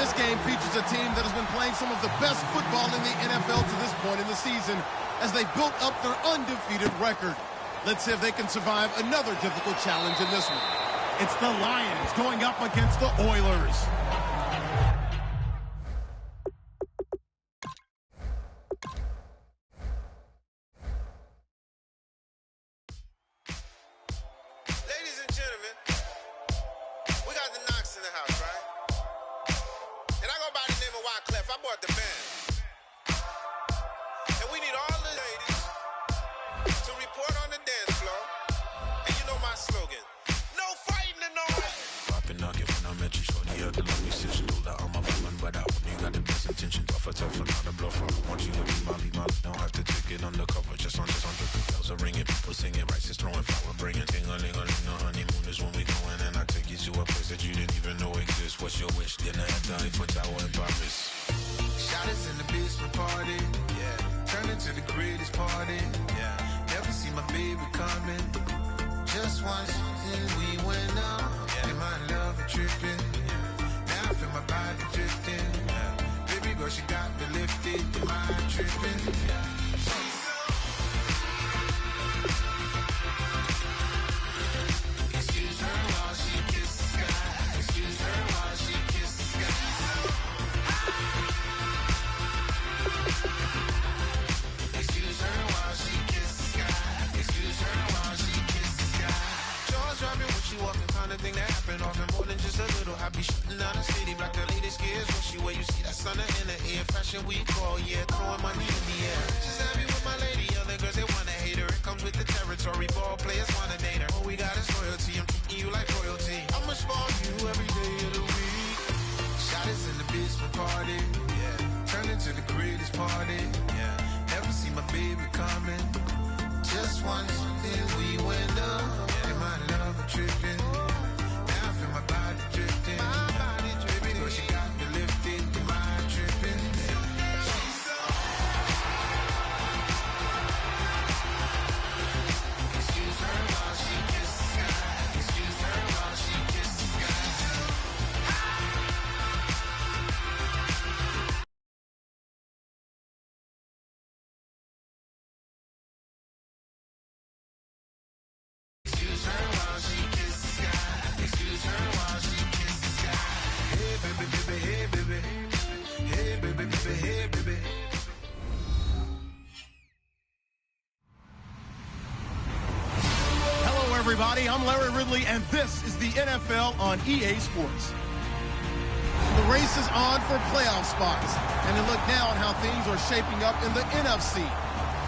This game features a team that has been playing some of the best football in the NFL to this point in the season as they built up their undefeated record. Let's see if they can survive another difficult challenge in this one. It's the Lions going up against the Oilers. Ladies and gentlemen, we got the Knox in the house, right? And I go by the name of Wyclef. I bought the band. And we need all the ladies to report on the dance floor. And you know my slogan. No fighting tonight. Popping knock it when I met you, shorty had to let me sit. She pulled out on my woman, but I only got the best intentions. Tougher, not a bluffer. Want you to be Molly. Don't have to take it undercover. Just on the bells are ringing. People singing, rice is throwing, flower bringing. Ting-a-ling-a-ling, the honeymoon is when we going. And I take you to a place that you didn't even know exists. What's your wish? Dinner at the Eiffel Tower in Paris. Shot us in the basement party. Yeah. Turn into the greatest party. Yeah. Never see my baby coming. Just once and we went up. Yeah. And my love a tripping. Yeah. Now I feel my body drifting. Yeah. Baby girl, she got me lifted. Am I tripping? Yeah. Excuse her while she kisses the sky. Excuse her while she kisses the sky. Excuse her while she kisses the sky. Excuse her while she kisses the sky. Jaws dropping when she walking, kind of thing that happen often. More than just a little happy shooting down the city. Black the latest gears when she wear. You see that sun in the air. Fashion week all year, throwing money in the air. She's happy with my lady. Other girls they wanna hate her. It comes with the territory. Ball players wanna date her. All we got is loyalty. I'm treating you like royalty. I'ma spoil you every day of the week. Shot us in the basement party. Yeah. Turn into the greatest party. Yeah. Never see my baby coming. Just once, then we went up. Yeah. And my love a tripping. Now I feel my body drifting. My body drifting. Girl, she got me lifted. Am I tripping? Excuse her while she kisses the sky. Excuse her while she kisses the sky. Excuse her while she kisses the sky. Excuse her while she kisses the sky. Hey baby, baby, hey baby. Hey baby, baby, hey baby. Hello, everybody. I'm Larry Ridley, and this is the NFL on EA Sports. The race is on for playoff spots, and to look now on how things are shaping up in the NFC.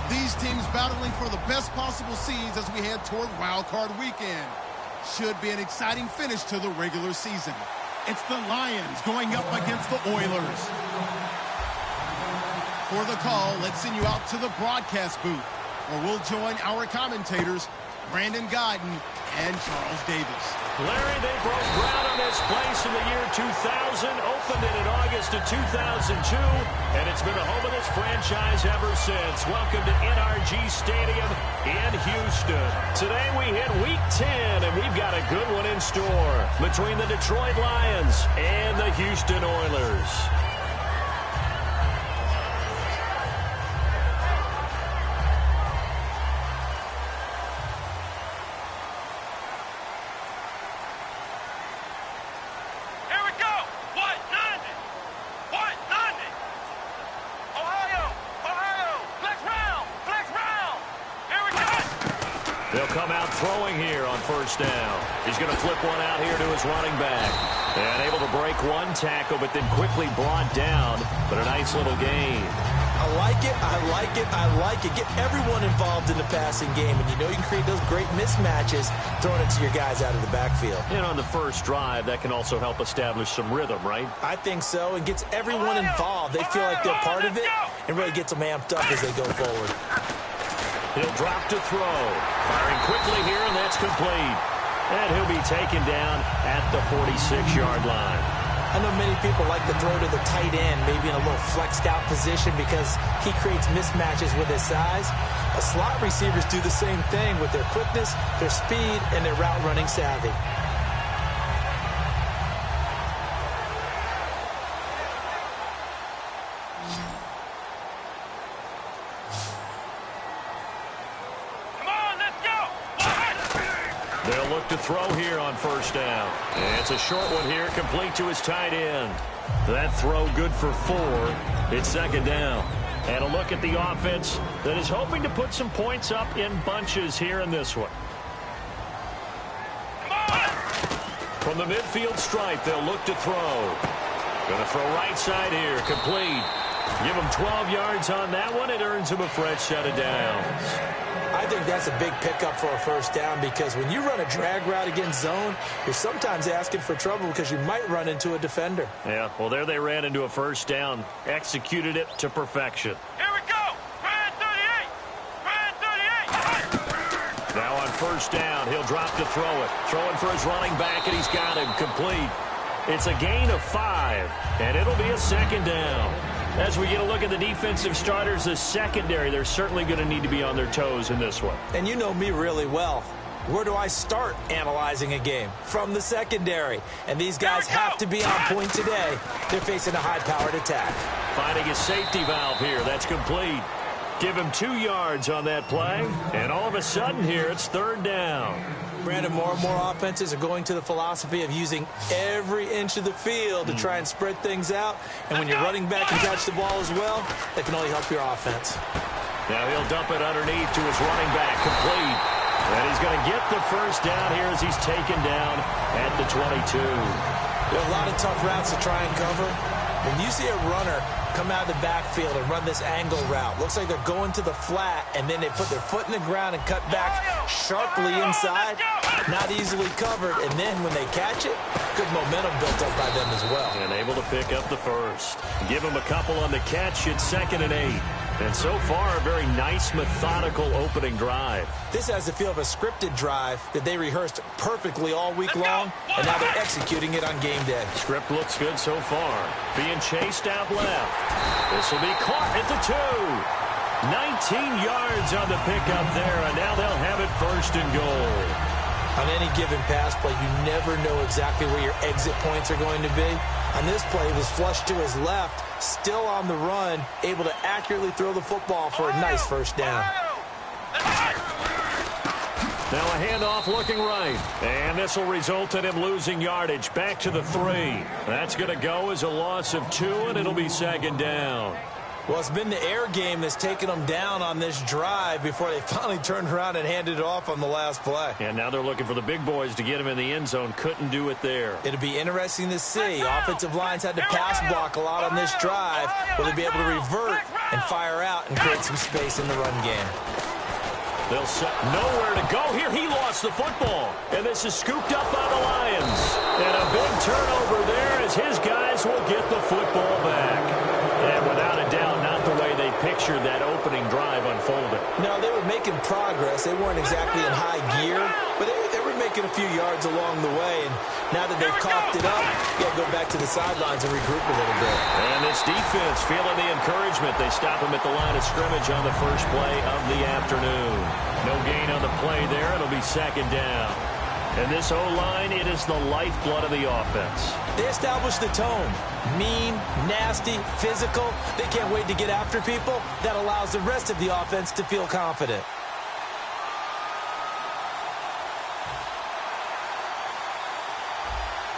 These teams battling for the best possible seeds as we head toward Wild Card Weekend. Should be an exciting finish to the regular season. It's the Lions going up against the Oilers. For the call, let's send you out to the broadcast booth, where we'll join our commentators, Brandon Godden and Charles Davis. Larry, they broke ground on this place in the year 2000, opened it in August of 2002, and it's been the home of this franchise ever since. Welcome to NRG Stadium in Houston. Today we hit Week 10, and we've got a good one in store between the Detroit Lions and the Houston Oilers. They'll come out throwing here on first down. He's going to flip one out here to his running back. And able to break one tackle, but then quickly brought down. But a nice little gain. I like it, I like it, I like it. Get everyone involved in the passing game. And you know you can create those great mismatches throwing it to your guys out of the backfield. And on the first drive, that can also help establish some rhythm, right? I think so. It gets everyone involved. They feel like they're part of it and really gets them amped up as they go forward. He'll drop to throw. Firing quickly here, and that's complete. And he'll be taken down at the 46-yard line. I know many people like to throw to the tight end, maybe in a little flexed out position because he creates mismatches with his size. Slot receivers do the same thing with their quickness, their speed, and their route running savvy. throw here on first down. And it's a short one here, complete to his tight end. That throw good for 4. It's second down. And a look at the offense that is hoping to put some points up in bunches here in this one. From the midfield stripe, they'll look to throw. Going to throw right side here, complete. Give him 12 yards on that one. It earns him a fresh set of downs. I think that's a big pickup for a first down because when you run a drag route against zone, you're sometimes asking for trouble because you might run into a defender. Yeah, well, there they ran into a first down. Executed it to perfection. Here we go. Brand 38. Brand 38. Now on first down, he'll drop to throw it. Throwing for his running back, and he's got him complete. It's a gain of 5, and it'll be a second down. As we get a look at the defensive starters, the secondary, they're certainly going to need to be on their toes in this one. And you know me really well. Where do I start analyzing a game? From the secondary. And these guys have to be on point today. They're facing a high-powered attack. Finding a safety valve here. That's complete. Give him 2 yards on that play. And all of a sudden here, it's third down. Brandon, more and more offenses are going to the philosophy of using every inch of the field to try and spread things out. And when your running back can catch the ball as well, that can only help your offense. Now he'll dump it underneath to his running back, complete. And he's going to get the first down here as he's taken down at the 22. There are a lot of tough routes to try and cover. When you see a runner come out of the backfield and run this angle route, looks like they're going to the flat, and then they put their foot in the ground and cut back sharply inside, not easily covered, and then when they catch it, good momentum built up by them as well. And able to pick up the first. Give him a couple on the catch. It's 2nd and 8. And so far, a very nice, methodical opening drive. This has the feel of a scripted drive that they rehearsed perfectly all week long, and now they're executing it on game day. Script looks good so far. Being chased out left. This will be caught at the 2. 19 yards on the pickup there, and now they'll have it 1st and goal. On any given pass play, you never know exactly where your exit points are going to be. On this play, it was flushed to his left, still on the run, able to accurately throw the football for a nice first down. Now a handoff looking right. And this will result in him losing yardage back to the 3. That's going to go as a loss of 2, and it'll be 2nd down. Well, it's been the air game that's taken them down on this drive before they finally turned around and handed it off on the last play. And now they're looking for the big boys to get him in the end zone. Couldn't do it there. It'll be interesting to see. Offensive lines had to pass block a lot on this drive. Will they be able to revert and fire out and create some space in the run game? They'll set nowhere to go here. He lost the football. And this is scooped up by the Lions. And a big turnover there as his guys will get the football back. And without a doubt, not the way they pictured that opening drive unfolded. No, they were making progress. They weren't exactly in high gear, but they were making a few yards along the way. And now that they've coughed it up, you got to go back to the sidelines and regroup a little bit. And this defense feeling the encouragement. They stop him at the line of scrimmage on the first play of the afternoon. No gain on the play there. It'll be 2nd down. And this O-line, it is the lifeblood of the offense. They established the tone. Mean, nasty, physical. They can't wait to get after people. That allows the rest of the offense to feel confident.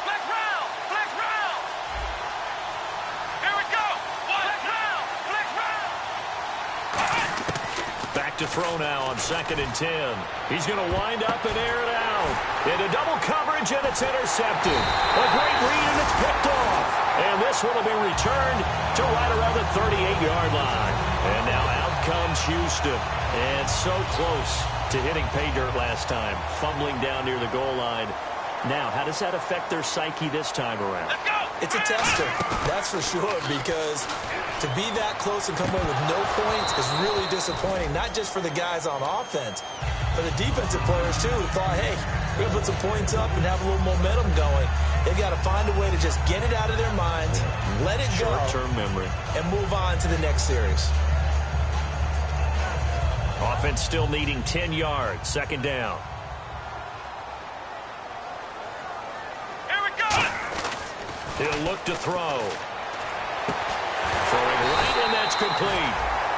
Flex round. Flex round. Here we go. Flex round. Flex round. Back to throw now on 2nd and 10. He's going to wind up and air it out. Into double coverage, and it's intercepted. A great read, and it's picked off. And this one will be returned to right around the 38-yard line. And now out comes Houston. And so close to hitting pay dirt last time. Fumbling down near the goal line. Now, how does that affect their psyche this time around? It's a tester, that's for sure, because to be that close and come away with no points is really disappointing, not just for the guys on offense, but the defensive players, too, who thought, hey, we're going to put some points up and have a little momentum going. They've got to find a way to just get it out of their minds, let it go, short-term memory, and move on to the next series. Offense still needing 10 yards, 2nd down. He'll look to throw. Throwing right, and that's complete.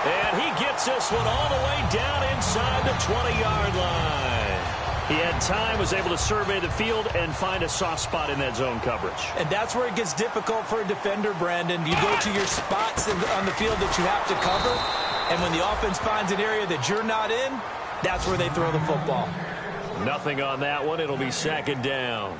And he gets this one all the way down inside the 20-yard line. He had time, was able to survey the field and find a soft spot in that zone coverage. And that's where it gets difficult for a defender, Brandon. You go to your spots on the field that you have to cover, and when the offense finds an area that you're not in, that's where they throw the football. Nothing on that one. It'll be second down.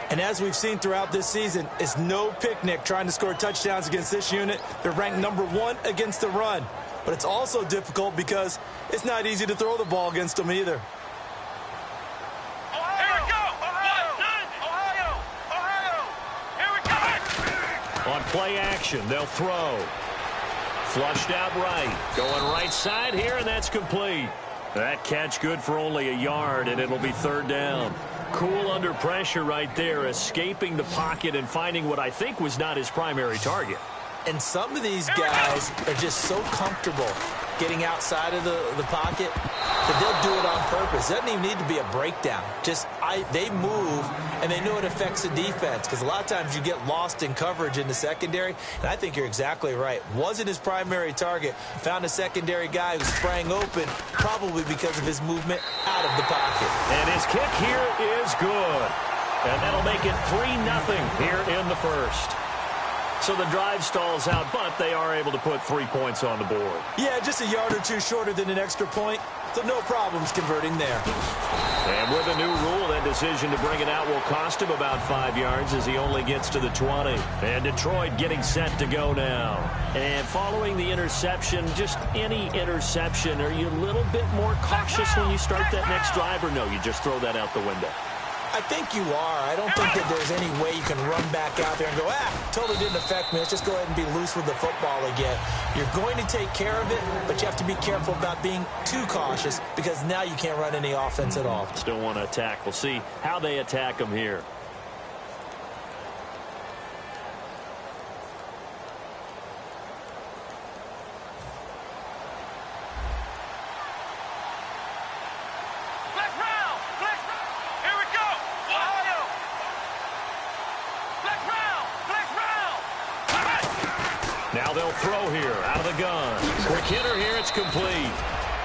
And as we've seen throughout this season, it's no picnic trying to score touchdowns against this unit. They're ranked #1 against the run. But it's also difficult because it's not easy to throw the ball against them either. On play action, they'll throw. Flushed out right. Going right side here, and that's complete. That catch good for only a yard, and it'll be third down. Cool under pressure right there, escaping the pocket and finding what I think was not his primary target. And some of these guys are just so comfortable getting outside of the pocket that they'll do it on purpose. It doesn't even need to be a breakdown. They move, and they know it affects the defense because a lot of times you get lost in coverage in the secondary, and I think you're exactly right. Wasn't his primary target. Found a secondary guy who sprang open, probably because of his movement out of the pocket. And his kick here is good. And that'll make it 3-0 here in the first. So the drive stalls out, but they are able to put 3 points on the board. Yeah, just a yard or two shorter than an extra point, so no problems converting there. And with a new rule, that decision to bring it out will cost him about 5 yards as he only gets to the 20. And Detroit getting set to go now. And following the interception, just any interception, are you a little bit more cautious when you start that next drive, or no, you just throw that out the window? I think you are. I don't think that there's any way you can run back out there and go, totally didn't affect me. Let's just go ahead and be loose with the football again. You're going to take care of it, but you have to be careful about being too cautious because now you can't run any offense at all. Still want to attack. We'll see how they attack them here. Now they'll throw here out of the gun. Quick hitter here, it's complete.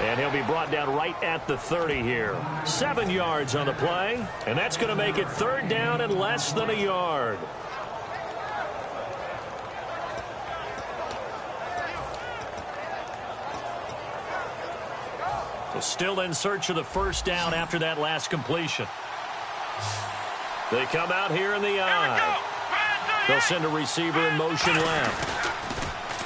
And he'll be brought down right at the 30 here. 7 yards on the play, and that's going to make it third down and less than a yard. So still in search of the first down after that last completion. They come out here in the eye. They'll send a receiver in motion left.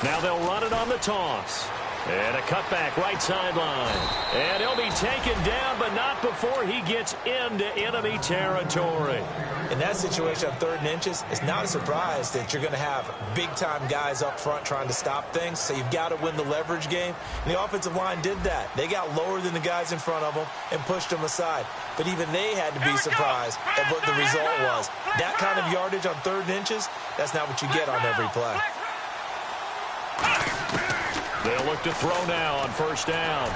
Now they'll run it on the toss. And a cutback right sideline. And he'll be taken down, but not before he gets into enemy territory. In that situation on 3rd and inches, it's not a surprise that you're going to have big-time guys up front trying to stop things. So you've got to win the leverage game. And the offensive line did that. They got lower than the guys in front of them and pushed them aside. But even they had to be surprised at what the result was. That kind of yardage on 3rd and inches, that's not what you get on every play. They'll look to throw now on first down.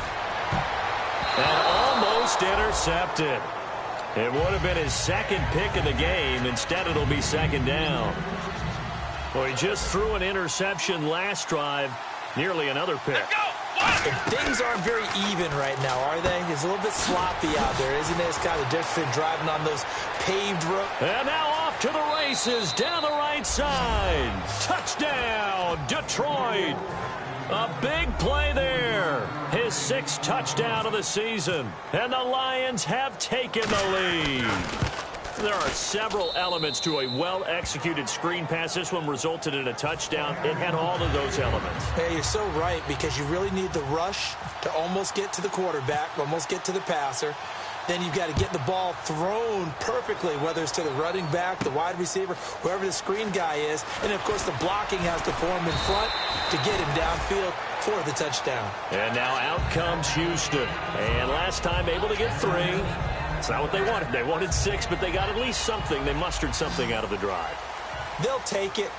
And almost intercepted. It would have been his second pick of the game. Instead, it'll be second down. Well, he just threw an interception last drive. Nearly another pick. And things aren't very even right now, are they? It's a little bit sloppy out there, isn't it? It's kind of different driving on those paved roads. And now off to the races down the right side. Touchdown, Detroit. A big play there. His 6th touchdown of the season. And the Lions have taken the lead. There are several elements to a well-executed screen pass. This one resulted in a touchdown. It had all of those elements. Hey, you're so right, because you really need the rush to almost get to the quarterback, almost get to the passer. Then you've got to get the ball thrown perfectly, whether it's to the running back, the wide receiver, whoever the screen guy is. And, of course, the blocking has to form in front to get him downfield for the touchdown. And now out comes Houston. And last time able to get 3. It's not what they wanted. They wanted 6, but they got at least something. They mustered something out of the drive. They'll take it.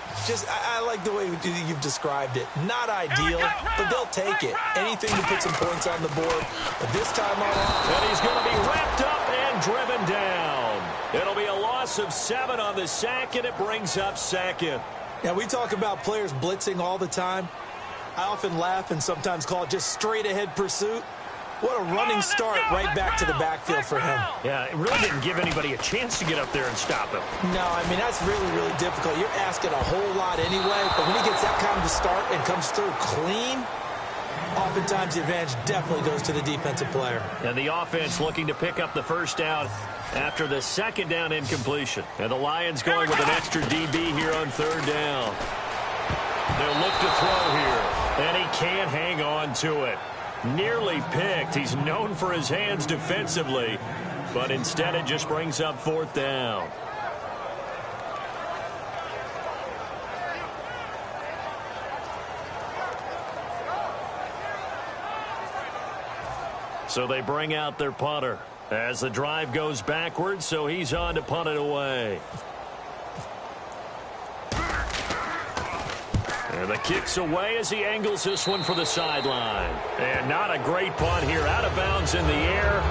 I like the way you've described it. Not ideal, but they'll take it. Anything to put some points on the board. But this time on, and he's going to be wrapped up and driven down. It'll be a loss of 7 on the sack, and it brings up second. Now, we talk about players blitzing all the time. I often laugh and sometimes call it just straight-ahead pursuit. What a running start right back to the backfield for him. Yeah, it really didn't give anybody a chance to get up there and stop him. No, I mean, that's really, really difficult. You're asking a whole lot anyway, but when he gets that kind of a start and comes through clean, oftentimes the advantage definitely goes to the defensive player. And the offense looking to pick up the first down after the second down incompletion. And the Lions going with an extra DB here on third down. They'll look to throw here, and he can't hang on to it. Nearly picked. He's known for his hands defensively, but instead it just brings up fourth down. So they bring out their punter as the drive goes backwards, so he's on to punt it away. And the kick's away as he angles this one for the sideline. And not a great punt here. Out of bounds in the air.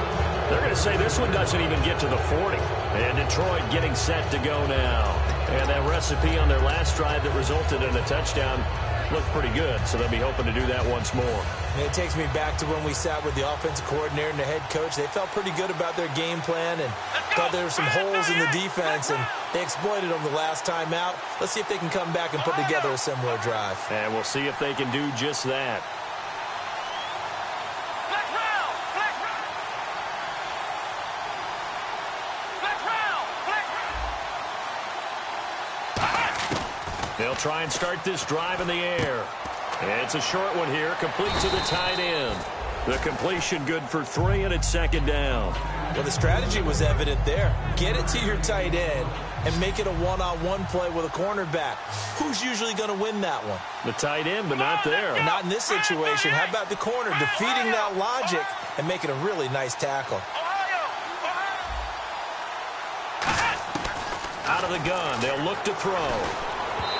They're going to say this one doesn't even get to the 40. And Detroit getting set to go now. And that recipe on their last drive that resulted in a touchdown looked pretty good, so they'll be hoping to do that once more. And it takes me back to when we sat with the offensive coordinator and the head coach. They felt pretty good about their game plan and thought there were some holes in the defense, and they exploited them the last time out. Let's see if they can come back and put together a similar drive. And we'll see if they can do just that. They'll try and start this drive in the air. It's a short one here, complete to the tight end. The completion good for 3, and it's second down. Well, the strategy was evident there. Get it to your tight end and make it a one-on-one play with a cornerback. Who's usually going to win that one? The tight end, but not there. Not in this situation. How about the corner defeating that logic and making a really nice tackle? Out of the gun, they'll look to throw.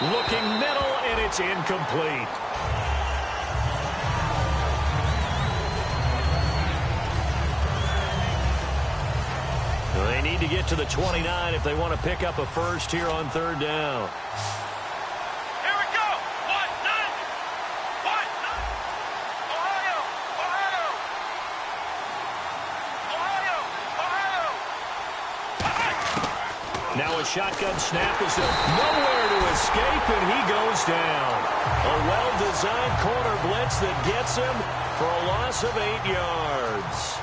Looking middle, and it's incomplete. They need to get to the 29 if they want to pick up a first here on third down. Here we go. 1-9. Ohio. Now a shotgun snap is nowhere to escape, and he goes down. A well-designed corner blitz that gets him for a loss of 8 yards.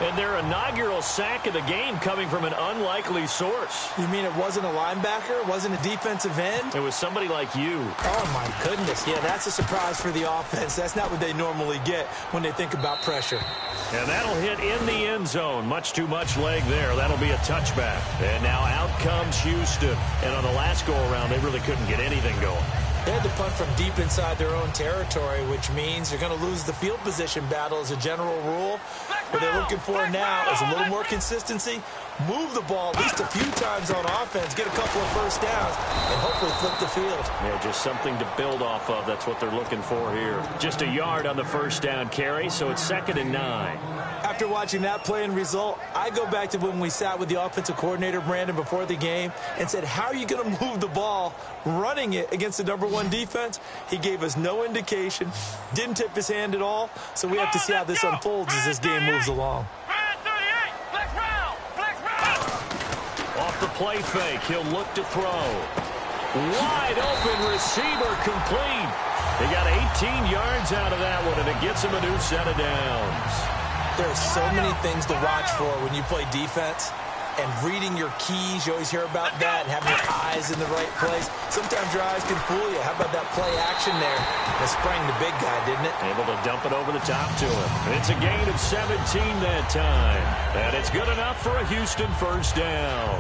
And their inaugural sack of the game coming from an unlikely source. You mean it wasn't a linebacker? It wasn't a defensive end? It was somebody like you. Oh, my goodness. Yeah, that's a surprise for the offense. That's not what they normally get when they think about pressure. And that'll hit in the end zone. Much too much leg there. That'll be a touchback. And now out comes Houston. And on the last go-around, they really couldn't get anything going. They had to punt from deep inside their own territory, which means you're going to lose the field position battle as a general rule. What they're looking for now is a little more consistency, move the ball at least a few times on offense, get a couple of first downs, and hopefully flip the field. Yeah, just something to build off of. That's what they're looking for here. Just a yard on the first down carry, so it's 2nd and 9. After watching that play and result, I go back to when we sat with the offensive coordinator, Brandon, before the game and said, how are you going to move the ball running it against the #1 defense? He gave us no indication, didn't tip his hand at all, so we have to see how this unfolds as this game moves along. Off the play fake, he'll look to throw. Wide open receiver complete. They got 18 yards out of that one, and it gets him a new set of downs. There are so many things to watch for when you play defense, and reading your keys, you always hear about that, and having your eyes in the right place. Sometimes your eyes can fool you. How about that play action there? It sprang the big guy, didn't it? Able to dump it over the top to him. It's a gain of 17 that time, and it's good enough for a Houston first down.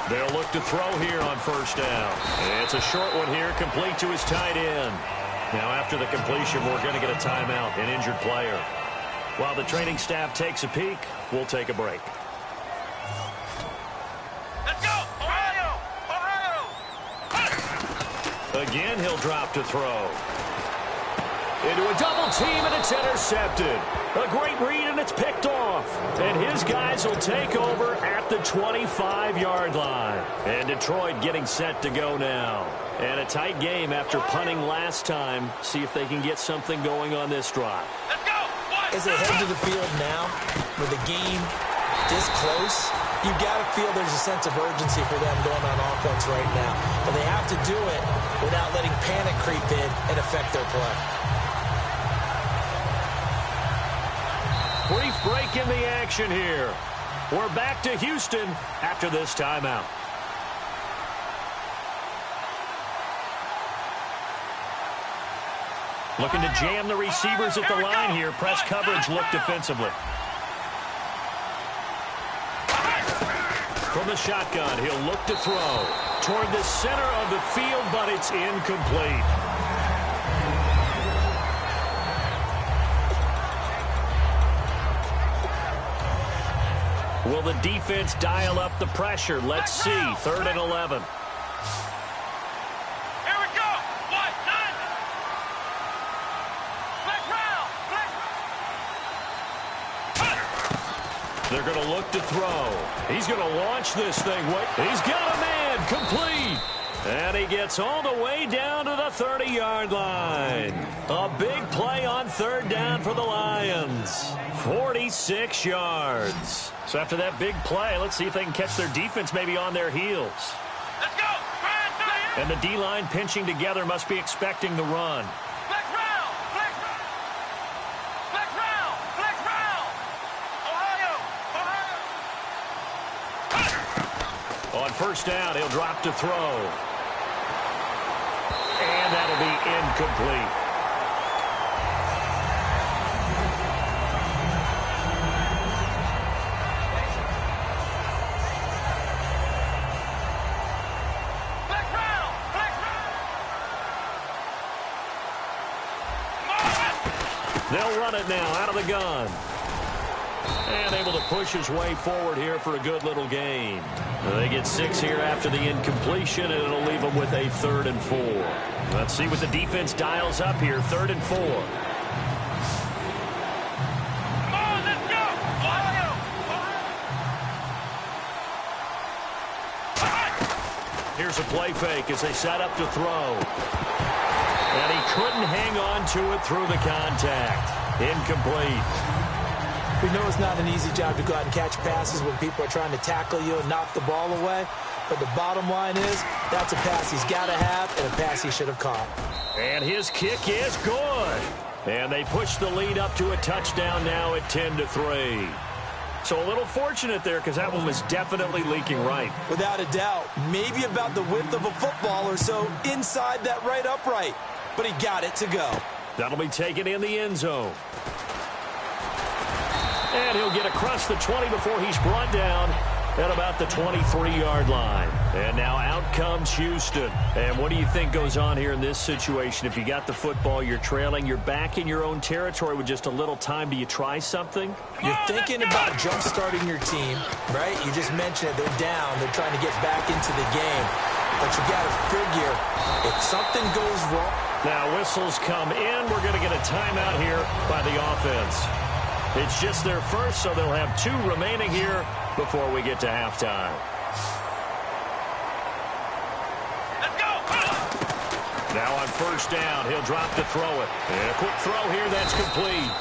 They'll look to throw here on first down. It's a short one here, complete to his tight end. Now, after the completion, we're going to get a timeout, an injured player. While the training staff takes a peek, we'll take a break. Let's go! Ohio! Ohio! Again, he'll drop to throw. Into a double team, and it's intercepted. A great read, and it's picked off. And his guys will take over at the 25-yard line. And Detroit getting set to go now. And a tight game after punting last time. See if they can get something going on this drive. Let's go. As they head to the field now, with the game this close, you've got to feel there's a sense of urgency for them going on offense right now. But they have to do it without letting panic creep in and affect their play. Brief break in the action here. We're back to Houston after this timeout. Looking to jam the receivers at the line here. Press coverage look defensively. From the shotgun, he'll look to throw toward the center of the field, but it's incomplete. Will the defense dial up the pressure? Let's see. 3rd and 11. Here we go. 1, 9. Flex round. They're going to look to throw. He's going to launch this thing. He's got a man. Complete. And he gets all the way down to the 30-yard line. A big play on 3rd down for the Lions. 46 yards. So after that big play, let's see if they can catch their defense maybe on their heels. Let's go. And the D-line pinching together must be expecting the run. Flex round. Flex round. Flex round. Flex round. Ohio. On 1st down, he'll drop to throw. And that'll be incomplete. Flex round. Flex round. They'll run it now out of the gun. And able to push his way forward here for a good little gain. They get 6 here after the incompletion, and it'll leave them with a 3rd and 4. Let's see what the defense dials up here. 3rd and 4. Come on, let's go. Ohio. Here's a play fake as they set up to throw. And he couldn't hang on to it through the contact. Incomplete. We know it's not an easy job to go out and catch passes when people are trying to tackle you and knock the ball away. But the bottom line is, that's a pass he's got to have and a pass he should have caught. And his kick is good. And they push the lead up to a touchdown now at 10-3. So a little fortunate there because that one was definitely leaking right. Without a doubt, maybe about the width of a football or so inside that right upright. But he got it to go. That'll be taken in the end zone. And he'll get across the 20 before he's brought down at about the 23-yard line. And now out comes Houston. And what do you think goes on here in this situation? If you got the football, you're trailing, you're back in your own territory with just a little time. Do you try something? You're thinking about jump-starting your team, right? You just mentioned it. They're down. They're trying to get back into the game. But you got to figure if something goes wrong. Now whistles come in. We're going to get a timeout here by the offense. It's just their first, so they'll have 2 remaining here before we get to halftime. Let's go. Now on 1st down, he'll drop to throw it. And a quick throw here, that's complete.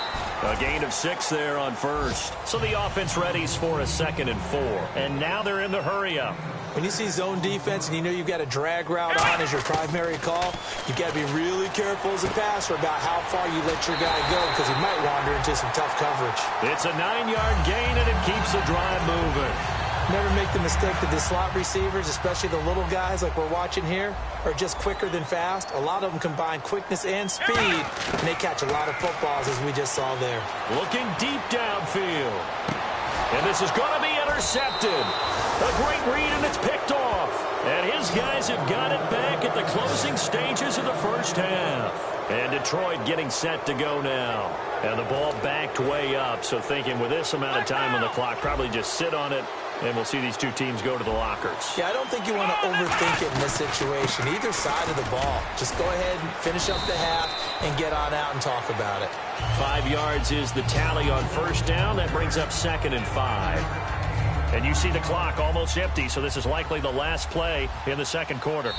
A gain of 6 there on 1st. So the offense readies for a 2nd and 4. And now they're in the hurry-up. When you see zone defense and you know you've got a drag route on as your primary call, you've got to be really careful as a passer about how far you let your guy go because he might wander into some tough coverage. It's a 9-yard gain, and it keeps the drive moving. Never make the mistake that the slot receivers, especially the little guys like we're watching here, are just quicker than fast. A lot of them combine quickness and speed, and they catch a lot of footballs, as we just saw there. Looking deep downfield. And this is going to be intercepted. A great read, and it's picked off. And his guys have got it back at the closing stages of the 1st half. And Detroit getting set to go now. And the ball backed way up, so thinking with this amount of time on the clock, probably just sit on it And we'll see these two teams go to the lockers. Yeah, I don't think you want to overthink it in this situation. Either side of the ball. Just go ahead and finish up the half and get on out and talk about it. 5 yards is the tally on first down. That brings up 2nd and 5. And you see the clock almost empty, so this is likely the last play in the second quarter.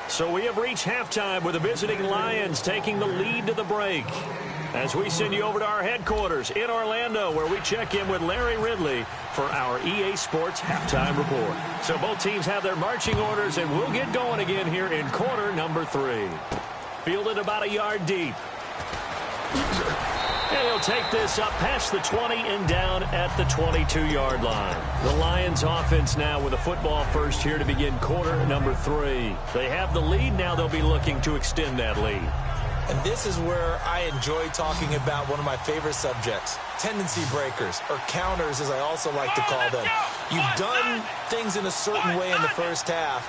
So we have reached halftime with the visiting Lions taking the lead to the break. As we send you over to our headquarters in Orlando, where we check in with Larry Ridley for our EA Sports Halftime Report. So both teams have their marching orders, and we'll get going again here in quarter number 3. Fielded about a yard deep. And he'll take this up past the 20 and down at the 22-yard line. The Lions offense now with a football first here to begin quarter number 3. They have the lead. Now they'll be looking to extend that lead. And this is where I enjoy talking about one of my favorite subjects, tendency breakers, or counters as I also like to call them. You've done things in a certain way in the first half,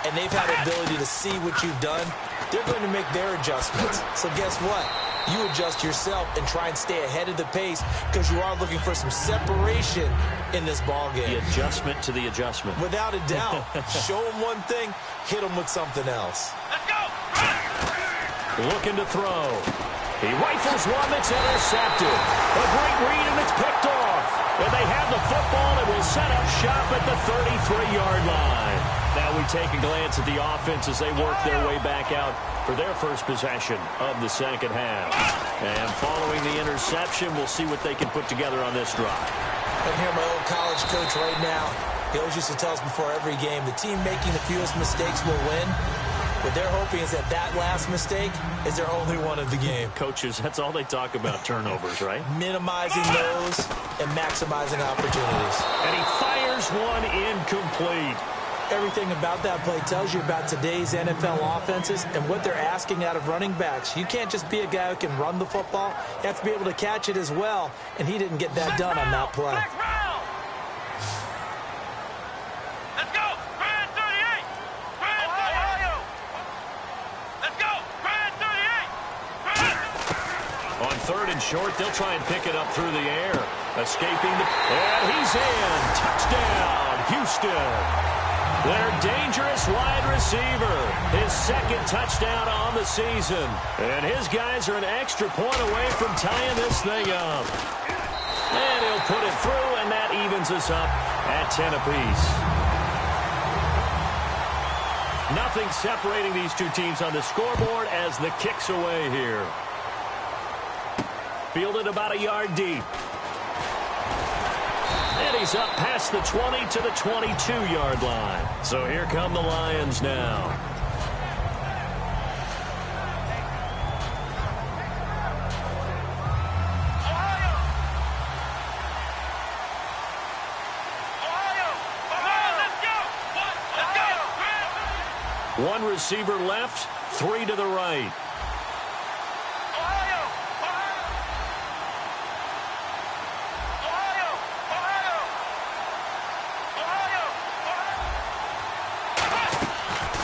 and they've had the ability to see what you've done. They're going to make their adjustments. So guess what? You adjust yourself and try and stay ahead of the pace because you are looking for some separation in this ball game. The adjustment to the adjustment. Without a doubt. Show them one thing, hit them with something else. Let's go! Looking to throw. He rifles one that's intercepted. A great read, and it's picked off. And they have the football and will set up shop at the 33-yard line. Now we take a glance at the offense as they work their way back out for their first possession of the second half. And following the interception, we'll see what they can put together on this drive. I hear my old college coach right now. He always used to tell us before every game, the team making the fewest mistakes will win. What they're hoping is that last mistake is their only one of the game. Coaches, that's all they talk about, turnovers, right? Minimizing those and maximizing opportunities. And he fires one incomplete. Everything about that play tells you about today's NFL offenses and what they're asking out of running backs. You can't just be a guy who can run the football. You have to be able to catch it as well, and he didn't get that done on that play. Let's go! Grand 38! Grand 38! Let's go! Grand 38! On third and short, they'll try and pick it up through the air. Escaping and he's in. Touchdown, Houston. Their dangerous wide receiver. His second touchdown on the season. And his guys are an extra point away from tying this thing up. And he'll put it through, and that evens us up at 10 apiece. Nothing separating these two teams on the scoreboard as the kick's away here. Fielded about a yard deep. And he's up past the 20 to the 22-yard line. So here come the Lions now. One receiver left, 3 to the right.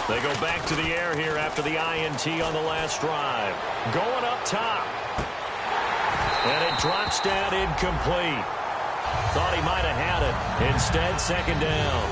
They go back to the air here after the INT on the last drive. Going up top. And it drops down incomplete. Thought he might have had it. Instead, second down.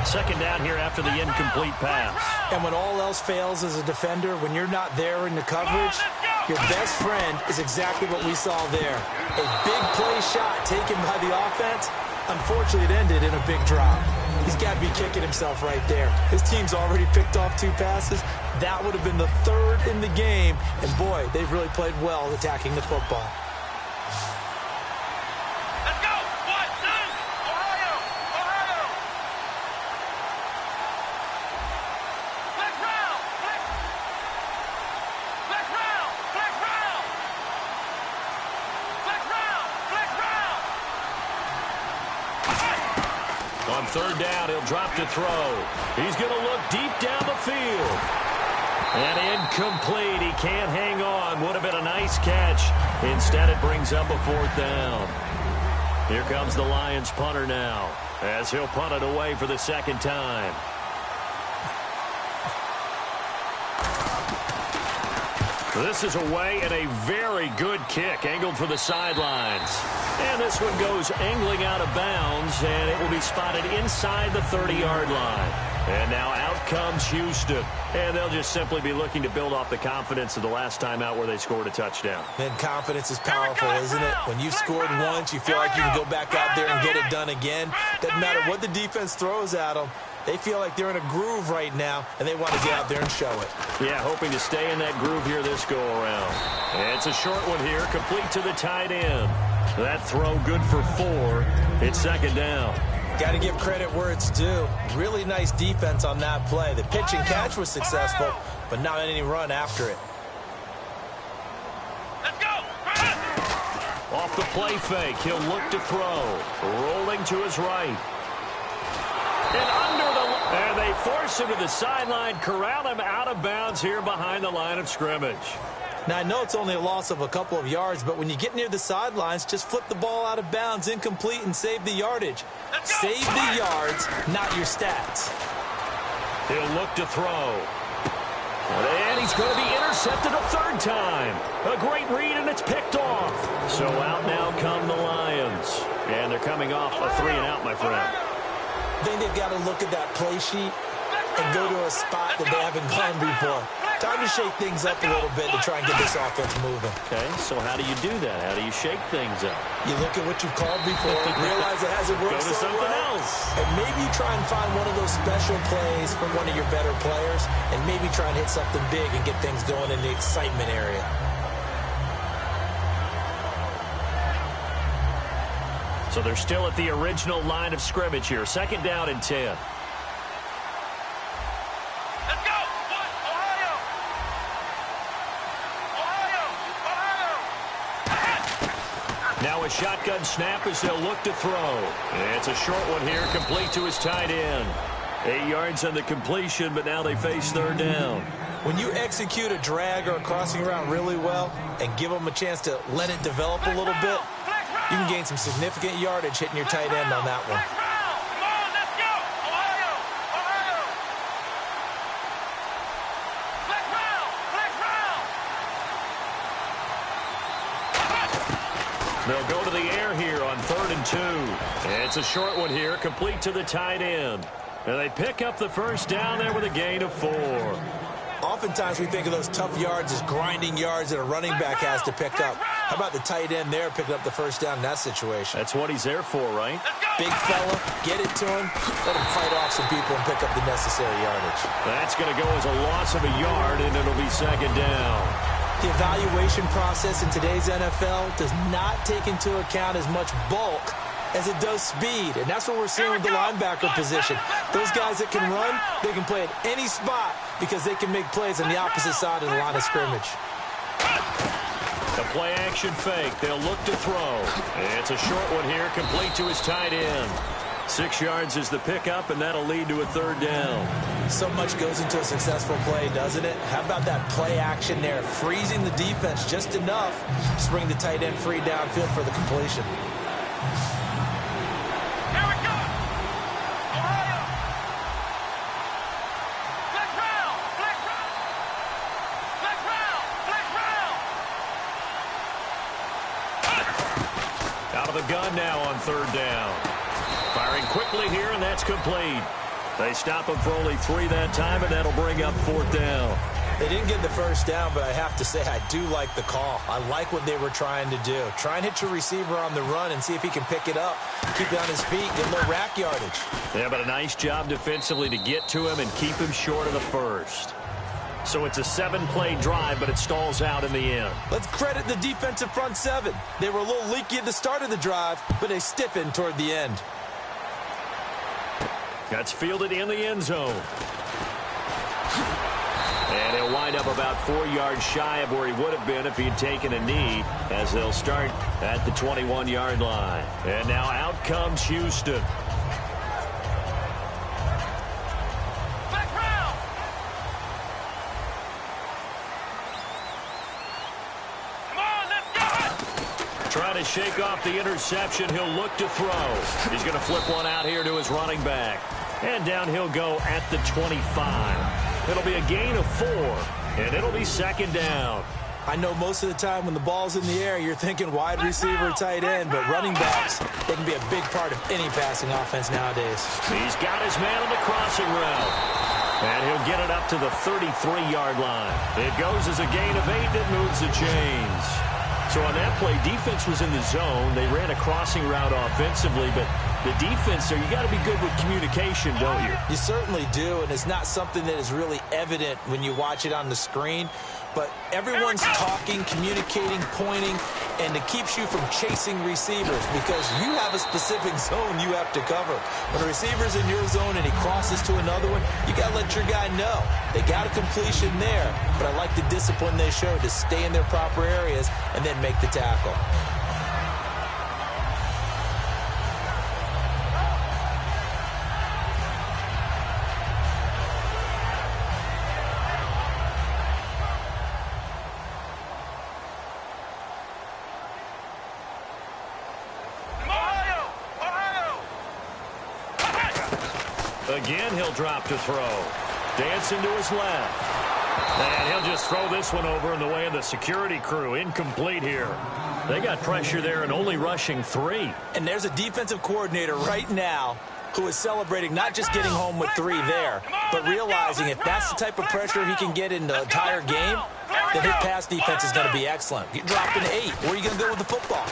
Second down here after the incomplete pass. And when all else fails as a defender, when you're not there in the coverage, your best friend is exactly what we saw there. A big play shot taken by the offense. Unfortunately, it ended in a big drop. He's got to be kicking himself right there. His team's already picked off 2 passes. That would have been the 3rd in the game. And, boy, they've really played well attacking the football. Let's go! 1, 2, Ohio! Ohio! Flex round! Flex round! Flex round! Flex round! Flex round! On third down, he'll drop to throw. He's going to look deep down the field. And incomplete. He can't hang on. Would have been a nice catch. Instead, it brings up a 4th down. Here comes the Lions punter now, as he'll punt it away for the second time. This is away and a very good kick, angled for the sidelines. And this one goes angling out of bounds, and it will be spotted inside the 30-yard line. And now out comes Houston. And they'll just simply be looking to build off the confidence of the last time out where they scored a touchdown. And confidence is powerful, isn't it? When you've scored once, you feel like you can go back out there and get it done again. Doesn't matter what the defense throws at them. They feel like they're in a groove right now, and they want to get out there and show it. Yeah, hoping to stay in that groove here this go-around. And it's a short one here, complete to the tight end. That throw good for 4. It's second down. Got to give credit where it's due. Really nice defense on that play. The pitch and catch was successful, but not any run after it. Let's go. Off the play fake, he'll look to throw. Rolling to his right. And they force him to the sideline, corral him out of bounds here behind the line of scrimmage. Now, I know it's only a loss of a couple of yards, but when you get near the sidelines, just flip the ball out of bounds, incomplete, and save the yardage. Save the yards, not your stats. He'll look to throw. And he's going to be intercepted a third time. A great read, and it's picked off. So out now come the Lions. And they're coming off a 3-and-out, my friend. I think they've got to look at that play sheet and go to a spot that they haven't gone before. Time to shake things up a little bit to try and get this offense moving. Okay, so how do you do that? How do you shake things up? You look at what you've called before, realize it hasn't worked so something well, else. And maybe you try and find one of those special plays from one of your better players, and maybe try and hit something big and get things going in the excitement area. So they're still at the original line of scrimmage here. Second down and 10. Let's go. Ohio. Now a shotgun snap as they'll look to throw. And it's a short one here, complete to his tight end. 8 yards on the completion, but now they face third down. When you execute a drag or a crossing route really well and give them a chance to let it develop a little bit, you can gain some significant yardage hitting your tight end on that one. Come on, let's go. Ohio. Flex round. They'll go to the air here on 3rd and 2. And it's a short one here, complete to the tight end. And they pick up the first down there with a gain of 4. Oftentimes we think of those tough yards as grinding yards that a running back has to pick up. How about the tight end there picking up the first down in that situation? That's what he's there for, right? Big fella, get it to him, let him fight off some people and pick up the necessary yardage. That's going to go as a loss of a yard, and it'll be second down. The evaluation process in today's NFL does not take into account as much bulk as it does speed, and that's what we're seeing with the linebacker position. Those guys that can run, they can play at any spot because they can make plays on the opposite side of the line of scrimmage. The play action fake. They'll look to throw. It's a short one here, complete to his tight end. 6 yards is the pickup, and that'll lead to a third down. So much goes into a successful play, doesn't it? How about that play action there, freezing the defense just enough to bring the tight end free downfield for the completion. Here we go. Ohio. Flex round. Out of the gun now on third down. Firing quickly here, and that's complete. They stop him for only 3 that time, and that'll bring up 4th down. They didn't get the first down, but I have to say I do like the call. I like what they were trying to do. Try and hit your receiver on the run and see if he can pick it up. Keep it on his feet, get a little rack yardage. Yeah, but a nice job defensively to get to him and keep him short of the first. So it's a 7-play drive, but it stalls out in the end. Let's credit the defensive front 7. They were a little leaky at the start of the drive, but they stiffened toward the end. That's fielded in the end zone. And he'll wind up about 4 yards shy of where he would have been if he had taken a knee, as they'll start at the 21-yard line. And now out comes Houston. Trying to shake off the interception. He'll look to throw. He's going to flip one out here to his running back. And down he'll go at the 25. It'll be a gain of 4, and it'll be second down. I know most of the time when the ball's in the air, you're thinking wide receiver, tight end, but running backs, they can be a big part of any passing offense nowadays. He's got his man on the crossing route. And he'll get it up to the 33-yard line. It goes as a gain of 8, and it moves the chains. So on that play, defense was in the zone. They ran a crossing route offensively, but the defense there, you got to be good with communication, don't you? You certainly do, and it's not something that is really evident when you watch it on the screen. But everyone's talking, communicating, pointing, and it keeps you from chasing receivers because you have a specific zone you have to cover. When a receiver's in your zone and he crosses to another one, you got to let your guy know. They got a completion there, but I like the discipline they showed to stay in their proper areas and then make the tackle. Again, he'll drop to throw. Dancing to his left. And he'll just throw this one over in the way of the security crew. Incomplete here. They got pressure there and only rushing 3. And there's a defensive coordinator right now who is celebrating not just getting home with 3 there, but realizing if that's the type of pressure he can get in the entire game, then his pass defense is going to be excellent. You're dropping 8. Where are you going to go with the football?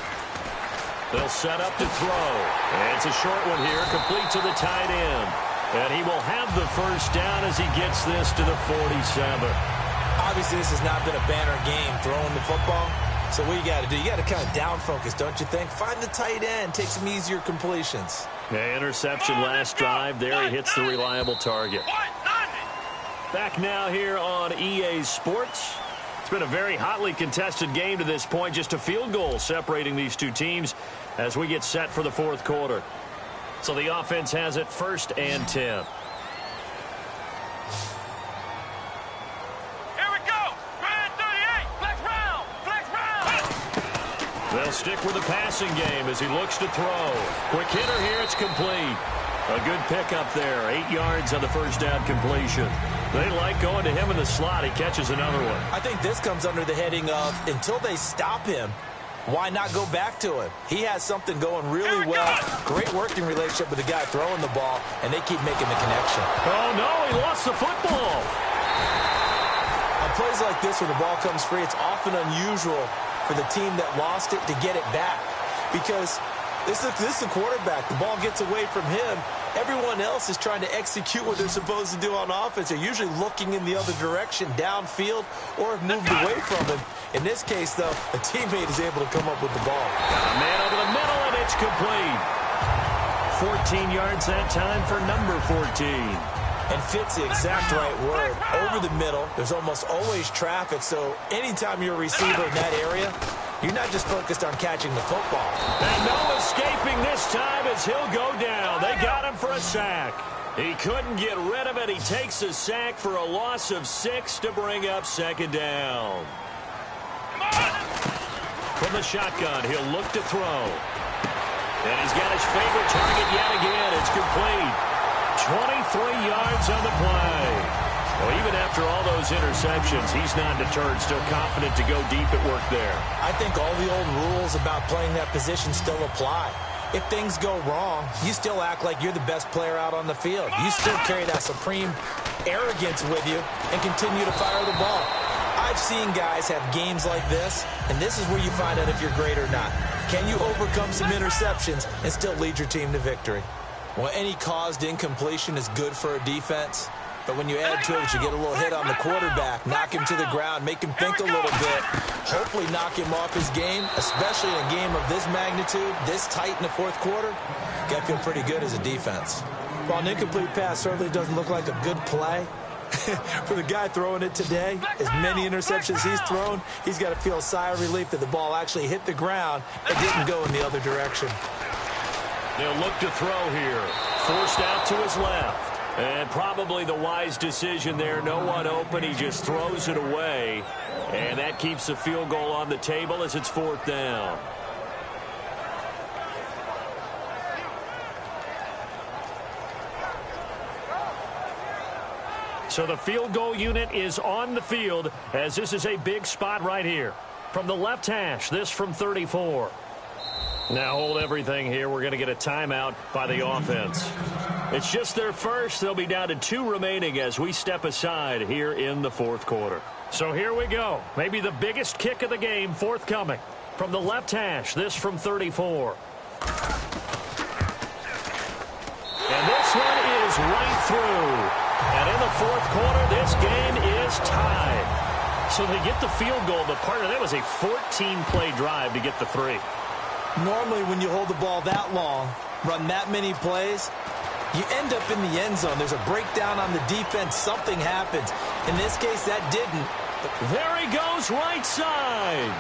They'll set up to throw. And it's a short one here, complete to the tight end. And he will have the first down as he gets this to the 47. Obviously, this has not been a banner game throwing the football. So what you got to do, you got to kind of down focus, don't you think? Find the tight end, take some easier completions. Yeah, interception last drive. There he hits the reliable target. Back now here on EA Sports. It's been a very hotly contested game to this point. Just a field goal separating these two teams as we get set for the fourth quarter. So the offense has it 1st and 10. Here we go. Grand 38. Flex round. Flex round. They'll stick with the passing game as he looks to throw. Quick hitter here. It's complete. A good pickup there. 8 yards on the first down completion. They like going to him in the slot. He catches another one. I think this comes under the heading of until they stop him, why not go back to him? He has something going really well. Great working relationship with the guy throwing the ball, and they keep making the connection. Oh, no, he lost the football. On plays like this where the ball comes free, it's often unusual for the team that lost it to get it back because this is the quarterback. The ball gets away from him. Everyone else is trying to execute what they're supposed to do on offense. They're usually looking in the other direction, downfield, or have moved away from him. In this case, though, a teammate is able to come up with the ball. Got a man over the middle, and it's complete. 14 yards that time for number 14. And fits the exact right word. Over the middle, there's almost always traffic, so anytime you're a receiver in that area, you're not just focused on catching the football. And no escaping this time as he'll go down. They got him for a sack. He couldn't get rid of it. He takes a sack for a loss of 6 to bring up 2nd down. From the shotgun, he'll look to throw. And he's got his favorite target yet again. It's complete. 23 yards on the play. Well, even after all those interceptions, he's not deterred, still confident to go deep at work there. I think all the old rules about playing that position still apply. If things go wrong, you still act like you're the best player out on the field. You still carry that supreme arrogance with you and continue to fire the ball. I've seen guys have games like this, and this is where you find out if you're great or not. Can you overcome some interceptions and still lead your team to victory? Well, any caused incompletion is good for a defense. But when you add to it, you get a little hit on the quarterback, knock him to the ground, make him think a little bit, hopefully knock him off his game, especially in a game of this magnitude, this tight in the fourth quarter. You got to feel pretty good as a defense. While an incomplete pass certainly doesn't look like a good play, for the guy throwing it today, as many interceptions he's thrown, he's got to feel a sigh of relief that the ball actually hit the ground and didn't go in the other direction. They'll look to throw here. Forced out to his left. And probably the wise decision there. No one open. He just throws it away. And that keeps the field goal on the table as it's 4th down. So the field goal unit is on the field as this is a big spot right here. From the left hash, this from 34. Now hold everything here. We're going to get a timeout by the offense. It's just their first. They'll be down to 2 remaining as we step aside here in the fourth quarter. So here we go. Maybe the biggest kick of the game forthcoming. From the left hash, this from 34. And this one is right through. And in the fourth quarter, this game is tied. So they get the field goal, but part of that was a 14-play drive to get the 3. Normally, when you hold the ball that long, run that many plays, you end up in the end zone. There's a breakdown on the defense. Something happens. In this case, that didn't. There he goes right side.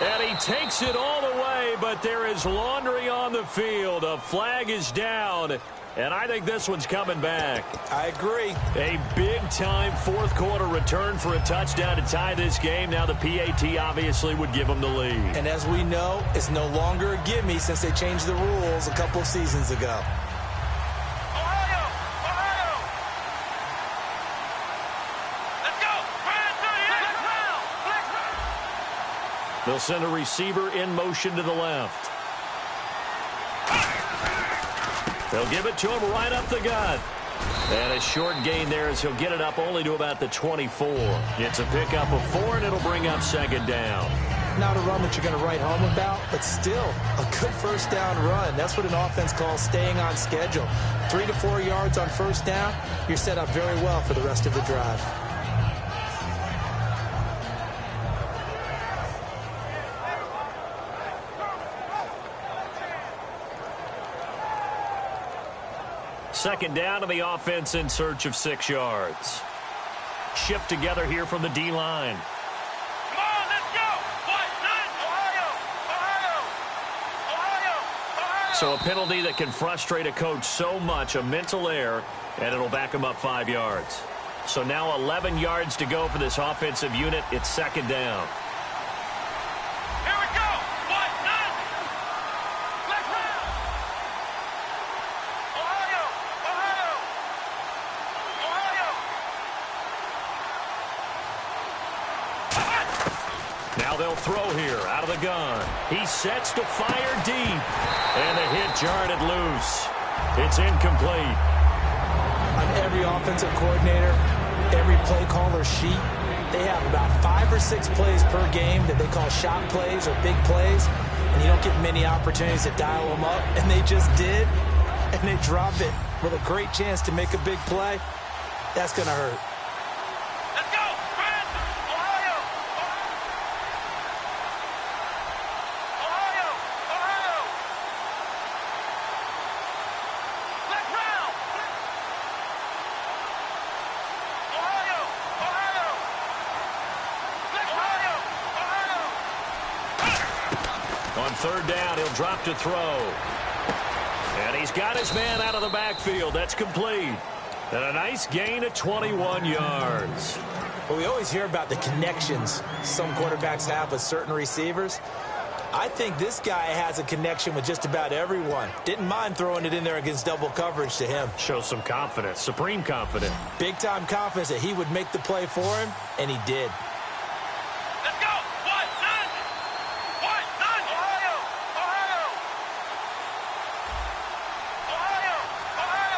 And he takes it all the way, but there is laundry on the field. A flag is down. And I think this one's coming back. I agree. A big-time fourth-quarter return for a touchdown to tie this game. Now the PAT obviously would give them the lead. And as we know, it's no longer a gimme since they changed the rules a couple of seasons ago. Ohio! Ohio! Let's go! Flex round! They'll send a receiver in motion to the left. They'll give it to him right up the gut. And a short gain there as he'll get it up only to about the 24. It's a pickup of 4, and it'll bring up second down. Not a run that you're going to write home about, but still a good first down run. That's what an offense calls staying on schedule. 3 to 4 yards on first down, you're set up very well for the rest of the drive. Second down to the offense in search of 6 yards. Shift together here from the D-line. Come on, let's go! Ohio! Ohio! Ohio! Ohio! So a penalty that can frustrate a coach so much, a mental error, and it'll back him up 5 yards. So now 11 yards to go for this offensive unit. It's second down. Here we go! Flex round! Ohio! Ohio! Ohio! Now they'll throw here out of the gun. He sets to fire deep. And the hit jarred it loose. It's incomplete. On every offensive coordinator, every play caller sheet, they have about 5 or 6 plays per game that they call shot plays or big plays, and you don't get many opportunities to dial them up, and they just did, and they drop it with a great chance to make a big play. That's going to hurt. Let's go! Ohio! Ohio! Ohio! Flex round! Ohio! Ohio! Flex Ohio! Ohio! On third down, he'll drop to throw. And he's got his man out of the backfield. That's complete. And a nice gain of 21 yards. Well, we always hear about the connections some quarterbacks have with certain receivers. I think this guy has a connection with just about everyone. Didn't mind throwing it in there against double coverage to him. Shows some confidence, supreme confidence. Big-time confidence that he would make the play for him, and he did. Let's go! Ohio! Ohio! Ohio!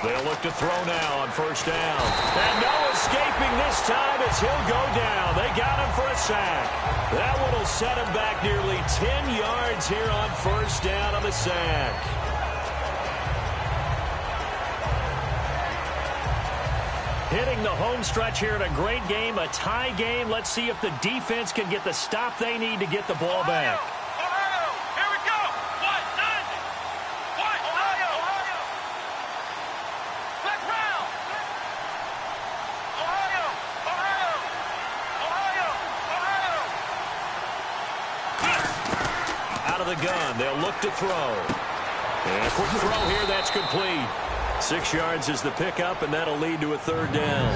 They'll look to throw now on first down. And no escaping this time as he'll go down. They got him for a sack. That one will set him back nearly 10 yards here on first down on the sack. Hitting the home stretch here in a great game, a tie game. Let's see if the defense can get the stop they need to get the ball back. Ohio! Here we go! Ohio! Flex round! Ohio! Out of the gun, they'll look to throw. And a quick throw here, that's complete. 6 yards is the pickup, and that'll lead to a third down.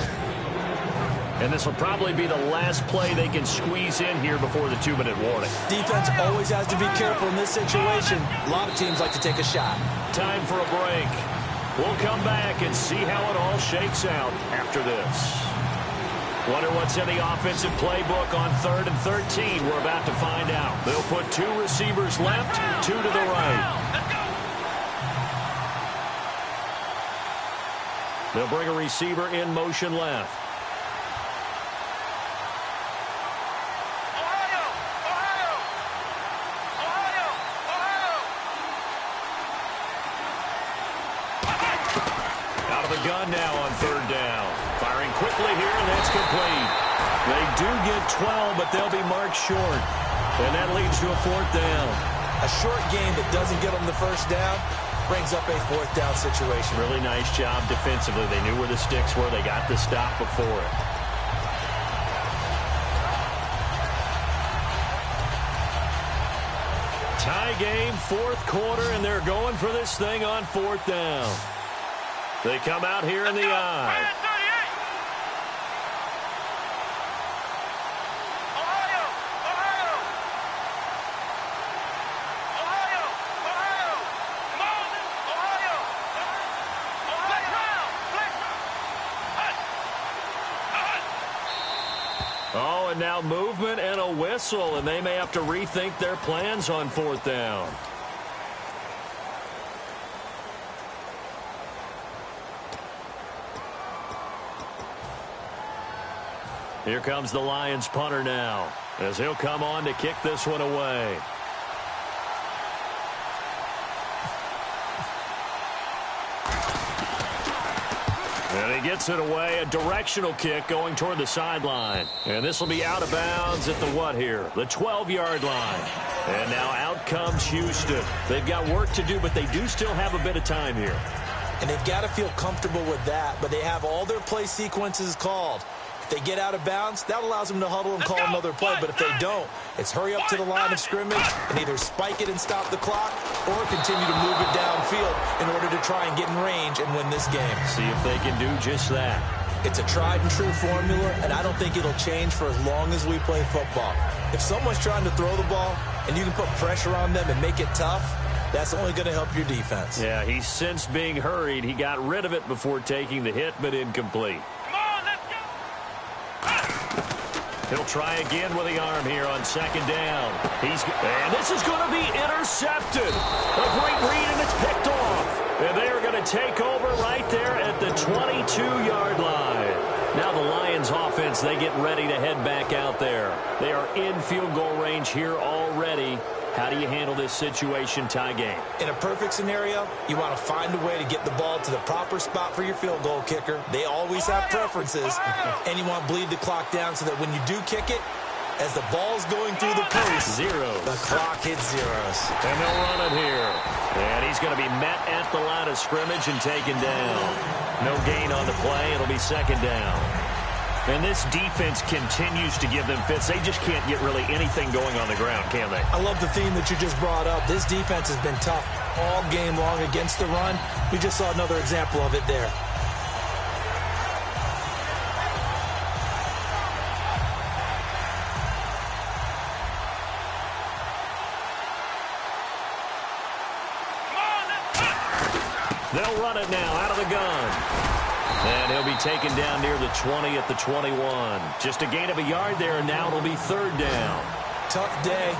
And this will probably be the last play they can squeeze in here before the 2-minute warning. Defense always has to be careful in this situation. A lot of teams like to take a shot. Time for a break. We'll come back and see how it all shakes out after this. Wonder what's in the offensive playbook on 3rd and 13. We're about to find out. They'll put 2 receivers left, 2 to the right. They'll bring a receiver in motion left. Out of the gun now on 3rd down. Firing quickly here, and that's complete. They do get 12, but they'll be marked short. And that leads to a 4th down. A short gain that doesn't get them the 1st down brings up a 4th down situation. Really nice job defensively. They knew where the sticks were. They got the stop before it. Tie game, 4th quarter, and they're going for this thing on 4th down. They come out here in the I. Oh, and now movement and a whistle, and they may have to rethink their plans on 4th down. Here comes the Lions punter now, as he'll come on to kick this one away. And he gets it away, a directional kick going toward the sideline. And this will be out of bounds at the what here? The 12-yard line. And now out comes Houston. They've got work to do, but they do still have a bit of time here. And they've got to feel comfortable with that, but they have all their play sequences called. If they get out of bounds, that allows them to huddle and call another play. But if they don't, it's hurry up to the line of scrimmage and either spike it and stop the clock or continue to move it downfield in order to try and get in range and win this game. See if they can do just that. It's a tried-and-true formula, and I don't think it'll change for as long as we play football. If someone's trying to throw the ball and you can put pressure on them and make it tough, that's only going to help your defense. Yeah, he's since being hurried. He got rid of it before taking the hit, but incomplete. He'll try again with the arm here on 2nd down. And this is going to be intercepted. A great read, and it's picked off. And they are going to take over right there at the 22-yard line. Now the Lions offense, they get ready to head back out there. They are in field goal range here already. How do you handle this situation, tie game? In a perfect scenario, you want to find a way to get the ball to the proper spot for your field goal kicker. They always have preferences, and you want to bleed the clock down so that when you do kick it, as the ball's going through the post, the clock hits zeros. And they'll run it here. And he's going to be met at the line of scrimmage and taken down. No gain on the play. It'll be 2nd down. And this defense continues to give them fits. They just can't get really anything going on the ground, can they? I love the theme that you just brought up. This defense has been tough all game long against the run. We just saw another example of it there. They'll run it now out of the gun. And he'll be taken down near the 20 at the 21. Just a gain of a yard there, and now it'll be 3rd down. Tough day,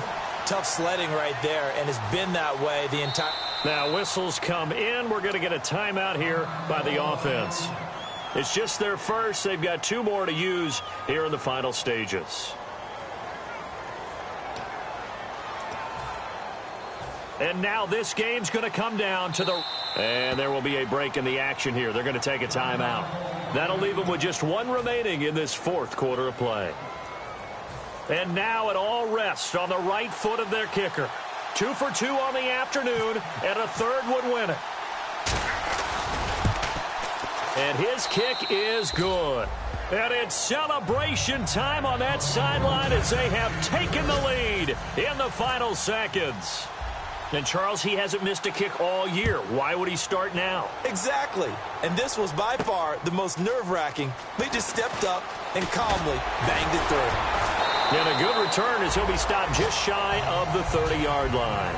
tough sledding right there, and it's been that way the entire... Now whistles come in. We're going to get a timeout here by the offense. It's just their first. They've got 2 more to use here in the final stages. And now this game's going to come down to the... And there will be a break in the action here. They're going to take a timeout. That'll leave them with just 1 remaining in this 4th quarter of play. And now it all rests on the right foot of their kicker. 2 for 2 on the afternoon, and a 3rd would win it. And his kick is good. And it's celebration time on that sideline as they have taken the lead in the final seconds. And, Charles, he hasn't missed a kick all year. Why would he start now? Exactly. And this was by far the most nerve-wracking. They just stepped up and calmly banged it through. And a good return as he'll be stopped just shy of the 30-yard line.